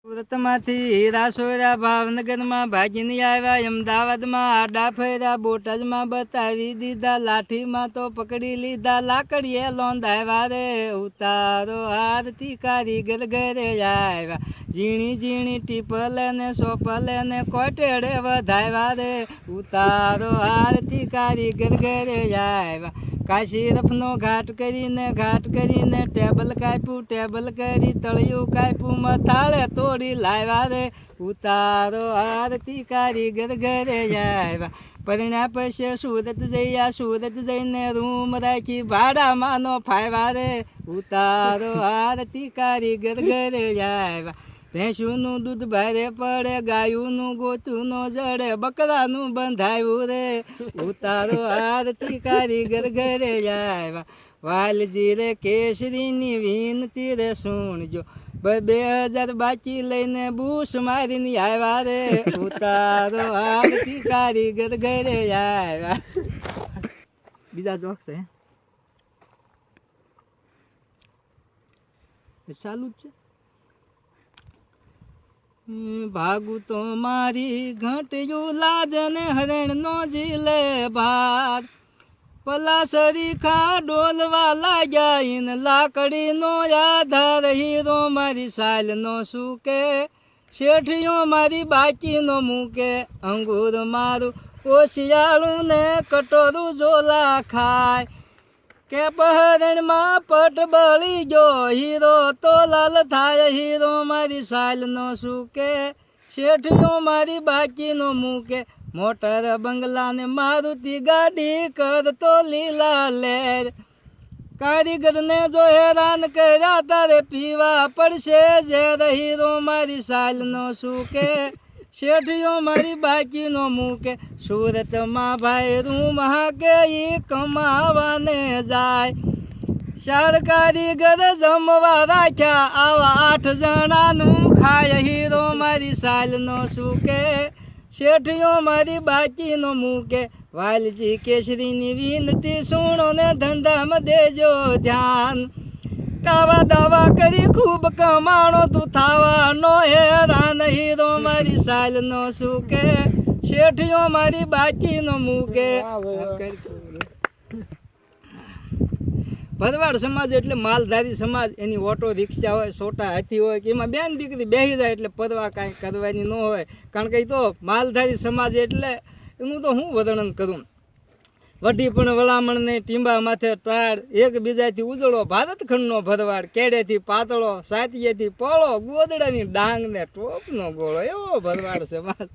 સુરતમાંથી રાસોરા ભાવનગરમાં ભાગીને આવ્યા, અમદાવાદમાં આડા ફર્યા, બોટાદમાં બતાવી દીધા, લાઠીમાં તો પકડી લીધા, લાકડીએ લોંધાવ્યા રે. ઉતારો આરતી કારીગર ઘરે આવ્યા, ઝીણી ઝીણી ટીપલે ને સોપલે ને કોટેડે વધાવ્યા રે. ઉતારો આરતી કારીગર ઘરે આવ્યા, કાશી રફનો ઘાટ કરીને ટેબલ કરી તળિયું કાપ્યું, મથાળે તોડી લાવ્યા રે. ઉતારો આરતી કારીગર ઘરે આવ્યા, પરિણ્યા પછી સુરત જઈને રૂમ રાખી ભાડામાં નો ફાવ્યા રે. ઉતારો આરતી કારીગર ઘરે આવ્યા, ભેંસુનું દૂધ ભારે પડે, ગાયુંનું ગોતું નો જડે, બકરાનું બંધાયું રે. ઉતારો આરતી કારીગર ઘરે આવ્યા, વાલજી રે કેસરીની વિનતી રે સુણજો, 2000 બાકી લઈને બૂસ મારીને આવ્યા રે. ઉતારો આરતી કારીગર ઘરે આવ્યા. બીજા જોક છે ચાલુ જ છે. ભાગું તો મારી ઘંટિયું લાજ ને હરણ નો જીલે ભાર, પલાસરી ખા ડોલવા લાગ્યા ઇન લાકડી નો આધાર, હીરો મારી સાલ નો સૂકે, શેઠિયો મારી બાકી નો મૂકે, અંગુર મારું ઓશિયાળું ને કટોરું જોલા ખાય, કે પહરણમાં પટ બળી ગયો, હીરો તો લાલ થાય, હીરો મારી સાલ નો સૂકે, શેઠિયો મારી બાકી નો મૂકે, મોટર બંગલા ને મારુતિ ગાડી કરતો લીલા લેર, કારીગર ને જો હેરાન કર્યા તારે પીવા પડશે ઝેર, હીરો મારી સાલ નો સૂકે, શેઠિયો મારી બાકી નો મૂકે. સુરતમાં ભાઈ રૂમ હાકે ઈ કમાવાને જાય, ચાર કારીગર જમવા રાખ્યા, આવા 8 જણાનું ખાય, હીરો મારી સાલ નો સૂકે, શેઠિયો મારી બાકી નો મૂકે. વાલજી કેસરીની વિનતી સુણો ને ધંધામાં દેજો ધ્યાન, કાવા દાવા કરી ખૂબ કમાણો તું થાવા નો હેરાન, હીરો મારી સાલ નો સૂકે, શેઠિયો મારી બાકી નો મૂકે. ભરવાડ સમાજ એટલે માલધારી સમાજ, એની ઓટો રિક્ષા હોય, છોટા હાથી હોય, કે એમાં બેન દીકરી બેસી જાય એટલે પરવા કાંઈ કરવાની ન હોય, કારણ કે તો માલધારી સમાજ એટલે એનું તો હું વર્ણન કરું. વઢી પણ વળામણ ને ટીંબા માથે તાળ, એકબીજાથી ઉજળો ભારતખંડનો ભરવાડ, કેડેથી પાતળો, સાતીએથી પોળો, ગોદડાની ડાંગ ને ટોપનો ગોળો, એવો ભરવાડ સમાજ.